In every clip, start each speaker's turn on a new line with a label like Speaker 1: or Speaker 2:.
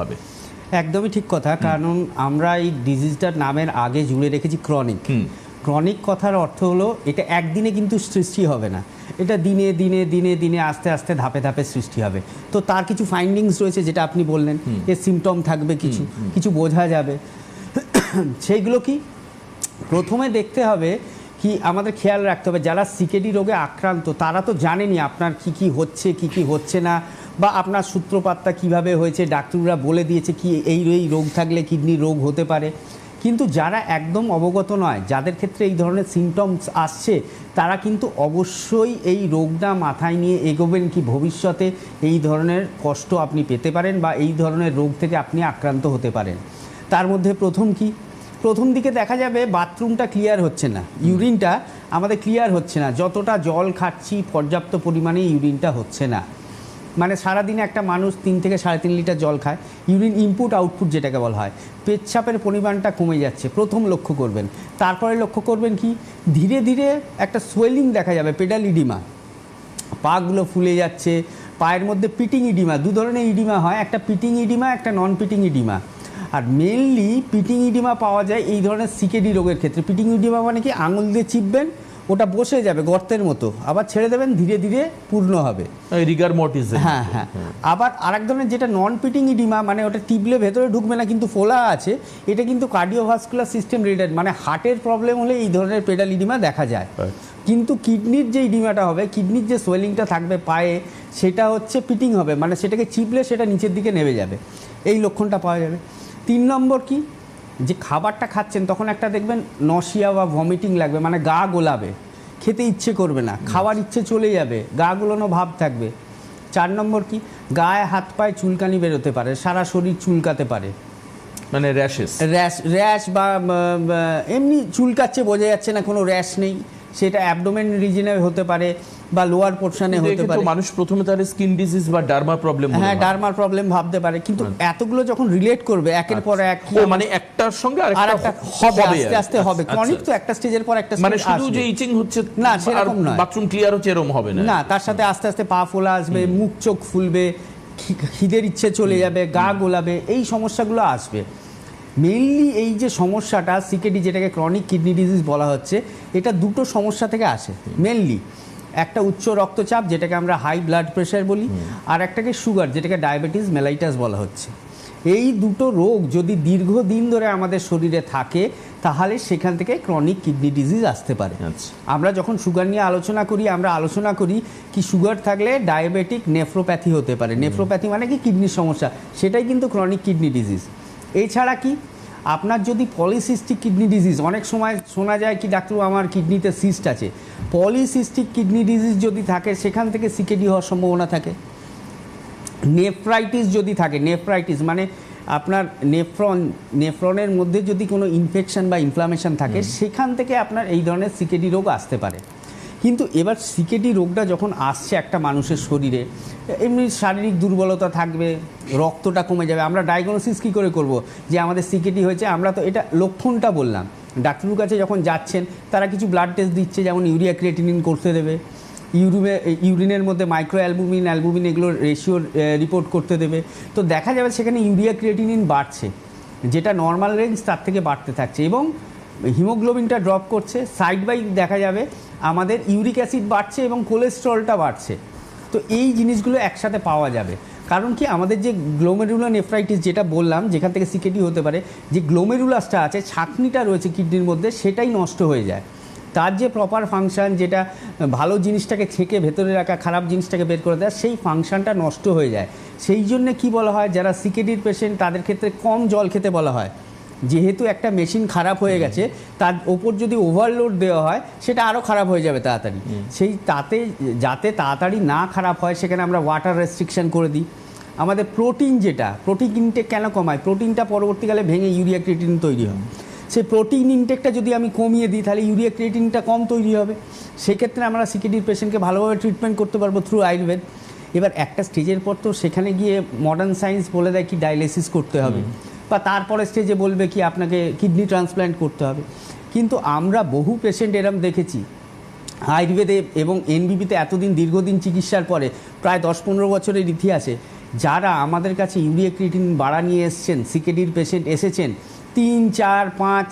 Speaker 1: হবে।
Speaker 2: একদমই ঠিক কথা, কারণ আমরা এই ডিজিজটার নামের আগে জুড়ে রেখেছি ক্রনিক। ক্রনিক কথার অর্থ হলো এটা একদিনে কিন্তু সৃষ্টি হবে না, এটা দিনে দিনে দিনে দিনে আস্তে আস্তে ধাপে ধাপে সৃষ্টি হবে। তো তার কিছু ফাইন্ডিংস রয়েছে, যেটা আপনি বললেন, এর সিমটম থাকবে, কিছু কিছু বোঝা যাবে। সেইগুলো কি প্রথমে দেখতে হবে, কি আমাদের খেয়াল রাখতে হবে, যারা সিকেডি রোগে আক্রান্ত তারা তো জানেনি আপনার কি কি হচ্ছে কি কি হচ্ছে না, বা আপনার সূত্রপাতটা কিভাবে হয়েছে, ডাক্তাররা বলে দিয়েছে কি এই এই রোগ থাকলে কিডনি রোগ হতে পারে। কিন্তু যারা একদম অবগত নয়, যাদের ক্ষেত্রে এই ধরনের সিমটমস আসছে, তারা কিন্তু অবশ্যই এই রোগটা মাথায় নিয়ে এগোবেন, কি ভবিষ্যতে এই ধরনের কষ্ট আপনি পেতে পারেন বা এই ধরনের রোগ থেকে আপনি আক্রান্ত হতে পারেন। তার মধ্যে প্রথম দিকে দেখা যাবে বাথরুমটা ক্লিয়ার হচ্ছে না, ইউরিনটা আমাদের ক্লিয়ার হচ্ছে না, যতটা জল খাচ্ছি পর্যাপ্ত পরিমাণে ইউরিনটা হচ্ছে না। মানে সারাদিনে একটা মানুষ 3 থেকে 3.5 লিটার জল খায়, ইউরিন ইনপুট আউটপুট যেটাকে বলা হয়, পেচ্ছাপের পরিমাণটা কমে যাচ্ছে, প্রথম লক্ষ্য করবেন। তারপরে লক্ষ্য করবেন কি ধীরে ধীরে একটা সোয়েলিং দেখা যাবে, পেডাল ইডিমা, পাগুলো ফুলে যাচ্ছে, পায়ের মধ্যে পিটিং ইডিমা, 2 ধরনের ইডিমা হয়, একটা পিটিং ইডিমা, একটা নন পিটিং ইডিমা। আর মেনলি পিটিং ইডিমা পাওয়া যায় এই ধরনের সিকেডি রোগের ক্ষেত্রে। পিটিং ইডিমা মানে কি আঙুল দিয়ে চিপবেন, ওটা বসে যাবে গর্তের মতো, আবার ছেড়ে দেবেন, ধীরে ধীরে পূর্ণ হবে,
Speaker 1: রিগার মর্টিস।
Speaker 2: হ্যাঁ হ্যাঁ। আবার আরেক ধরনের যেটা নন পিটিং ইডিমা, মানে ওটা টিপলে ভেতরে ঢুকবে না কিন্তু ফোলা আছে, এটা কিন্তু কার্ডিওভাস্কুলার সিস্টেম রিলেটেড, মানে হার্টের প্রবলেম হলে এই ধরনের পেডাল ইডিমা দেখা যায়। কিন্তু কিডনির যে ইডিমাটা হবে, কিডনির যে সোয়েলিংটা থাকবে পায়ে, সেটা হচ্ছে পিটিং হবে, মানে সেটাকে চিপলে সেটা নিচের দিকে নেমে যাবে, এই লক্ষণটা পাওয়া যাবে। 3 নম্বর কি, যে খাবারটা খাচ্ছেন তখন একটা দেখবেন নশিয়া বা ভমিটিং লাগবে, মানে গা গোলাবে, খেতে ইচ্ছে করবে না, খাওয়ার ইচ্ছে চলে যাবে, গা গোলানো ভাব থাকবে। 4 নম্বর কি, গায়ে হাত পায়ে চুলকানি বেরোতে পারে, সারা শরীর চুলকাতে পারে,
Speaker 1: মানে
Speaker 2: র্যাশ বা এমনি চুলকাচ্ছে, বোঝা যাচ্ছে না কোনো র্যাশ নেই, সেটা অ্যাবডোমেন রিজনে হতে পারে বা লোয়ার পোর্শনে হতে পারে।
Speaker 1: মানুষ প্রথমে তার স্কিন ডিজিজ বা ডার্মা প্রবলেম,
Speaker 2: হ্যাঁ ডার্মার প্রবলেম ভাবতে পারে, কিন্তু এতগুলো যখন রিলেট করবে একের পর এক,
Speaker 1: মানে একটার সঙ্গে আরেকটা
Speaker 2: হবে, আস্তে আস্তে হবে। ক্রনিক তো একটা স্টেজের পর একটা,
Speaker 1: মানে শুধু যে ইচিং হচ্ছে
Speaker 2: না সেরকম নয়,
Speaker 1: বাথরুম ক্লিয়ার হচ্ছে এরকম হবে না,
Speaker 2: তার সাথে আস্তে আস্তে পা ফোলা আসবে, মুখ চোখ ফুলবে, খিদের ইচ্ছে চলে যাবে, গা গোলাবে, এই সমস্যাগুলো আসবে। মেইনলি এই যে সমস্যাটা সিকেডি, যেটাকে ক্রনিক কিডনি ডিজিজ বলা হচ্ছে, এটা 2টো সমস্যা থেকে আসে মেইনলি। একটা উচ্চ রক্তচাপ, যেটাকে আমরা হাই ব্লাড প্রেশার বলি, আর একটাকে সুগার, যেটাকে ডায়াবেটিস মেলাইটাস বলা হচ্ছে। এই 2টো রোগ যদি দীর্ঘদিন ধরে আমাদের শরীরে থাকে, তাহলে সেখান থেকে ক্রনিক কিডনি ডিজিজ আসতে পারে। আমরা যখন সুগার নিয়ে আলোচনা করি, আমরা আলোচনা করি কি সুগার থাকলে ডায়াবেটিক নেফ্রোপ্যাথি হতে পারে। নেফ্রোপ্যাথি মানে কি কিডনির সমস্যা, সেটাই কিন্তু ক্রনিক কিডনি ডিজিজ। এছাড়া কি, আপনার যদি পলিসিস্টিক কিডনি ডিজিজ, অনেক সময় শোনা যায় কি ডাক্তার আমার কিডনিতে সিস্ট আছে, পলিসিস্টিক কিডনি ডিজিজ যদি থাকে, সেখান থেকে সিকেডি হওয়ার সম্ভাবনা থাকে। নেফ্রাইটিস যদি থাকে, নেফ্রাইটিস মানে আপনার নেফ্রনের মধ্যে যদি কোনো ইনফেকশন বা ইনফ্লামেশন থাকে, সেখান থেকে আপনার এই ধরনের সিকেডি রোগ আসতে পারে। কিন্তু এবার সিকেডি রোগটা যখন আসছে একটা মানুষের শরীরে, এমনি শারীরিক দুর্বলতা থাকবে, রক্তটা কমে যাবে, আমরা ডায়াগনোসিস কী করে করব যে আমাদের সিকেডি হয়েছে? আমরা তো এটা লক্ষণটা বললাম, ডাক্তারের কাছে যখন যাচ্ছেন তারা কিছু ব্লাড টেস্ট দিচ্ছে, যেমন ইউরিয়া ক্রিয়েটিনিন করতে দেবে, ইউরিনের মধ্যে মাইক্রো অ্যালবুমিন এগুলোর রেশিও রিপোর্ট করতে দেবে। তো দেখা যাবে সেখানে ইউরিয়া ক্রিয়েটিনিন বাড়ছে, যেটা নর্মাল রেঞ্জ তার থেকে বাড়তে থাকছে, এবং হিমোগ্লোবিনটা ড্রপ করছে। সাইড বাই দেখা যাবে আমাদের ইউরিক অ্যাসিড বাড়ছে এবং কোলেস্টেরলটা বাড়ছে। তো এই জিনিসগুলো একসাথে পাওয়া যাবে। কারণ কি, আমাদের যে গ্লোমেরুলার নেফ্রাইটিস যেটা বললাম, যেখান থেকে সিকেডি হতে পারে, যে গ্লোমেরুলাসটা আছে, ছাঁকনিটা রয়েছে কিডনির মধ্যে, সেটাই নষ্ট হয়ে যায়। তার যে প্রপার ফাংশান, যেটা ভালো জিনিসটাকে ছেঁকে ভেতরে রাখা, খারাপ জিনিসটাকে বের করে দেয়, সেই ফাংশানটা নষ্ট হয়ে যায়। সেই জন্যে কী বলা হয়, যারা সিকেডির পেশেন্ট তাদের ক্ষেত্রে কম জল খেতে বলা হয়। যেহেতু একটা মেশিন খারাপ হয়ে গেছে, তার ওপর যদি ওভারলোড দেওয়া হয়, সেটা আরও খারাপ হয়ে যাবে তাড়াতাড়ি। যাতে তাড়াতাড়ি না খারাপ হয়, সেখানে আমরা ওয়াটার রেস্ট্রিকশন করে দিই। আমাদের প্রোটিন ইনটেক কেন কমায়? প্রোটিনটা পরবর্তীকালে ভেঙে ইউরিয়া ক্রিয়েটিনিন তৈরি হয়। সেই প্রোটিন ইনটেকটা যদি আমি কমিয়ে দিই, তাহলে ইউরিয়া ক্রিয়েটিনিনটা কম তৈরি হবে। সেক্ষেত্রে আমরা সিকেডির পেশেন্টকে ভালোভাবে ট্রিটমেন্ট করতে পারবো থ্রু আয়ুর্বেদ। এবার একটা স্টেজের পর তো সেখানে গিয়ে মডার্ন সায়েন্স বলে দেয় কি ডায়ালিসিস করতে হবে, বা তারপরে স্টেজে বলবে কি আপনাকে কিডনি ট্রান্সপ্ল্যান্ট করতে হবে। কিন্তু আমরা বহু পেশেন্ট এরম দেখেছি আয়ুর্বেদে এবং এনবিবিতে এতদিন দীর্ঘদিন চিকিৎসার পরে, প্রায় 10-15 বছরের ইতিহাসে, যারা আমাদের কাছে ইউরিয়া ক্রিয়েটিনিন বাড়া নিয়ে এসছেন, সিকেডির পেশেন্ট এসেছেন 3, 4, 5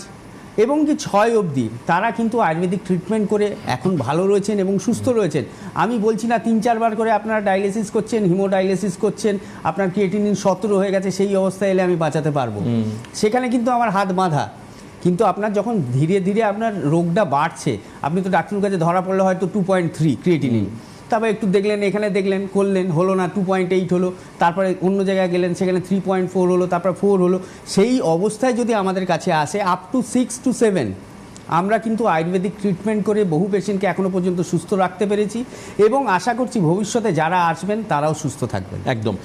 Speaker 2: এবং কি 6 অবধি, তারা কিন্তু আয়ুর্বেদিক ট্রিটমেন্ট করে এখন ভালো রয়েছেন এবং সুস্থ রয়েছেন। আমি বলছি না 3-4 বার করে আপনারা ডায়ালিসিস করছেন, হিমোডায়ালিসিস করছেন, আপনার ক্রিয়েটিনিন 17 হয়ে গেছে, সেই অবস্থায় এলে আমি বাঁচাতে পারবো, সেখানে কিন্তু আমার হাত বাঁধা। কিন্তু আপনার যখন ধীরে ধীরে আপনার রোগটা বাড়ছে, আপনি তো ডাক্তারের কাছে ধরা পড়লে হয়তো 2.3 ক্রিয়েটিনিন, তারপর একটু দেখলেন, এখানে দেখলেন, করলেন, হলো না, 2.8 হলো, তারপরে অন্য জায়গায় গেলেন, সেখানে 3.4 হলো, তারপর 4 হলো। সেই অবস্থায় যদি আমাদের কাছে আসে আপ টু 6 to 7, আমরা কিন্তু আয়ুর্বেদিক ট্রিটমেন্ট করে বহু পেশেন্টকে এখনো পর্যন্ত সুস্থ রাখতে পেরেছি এবং আশা করছি ভবিষ্যতে যারা আসবেন তারাও সুস্থ থাকবেন।
Speaker 1: একদম।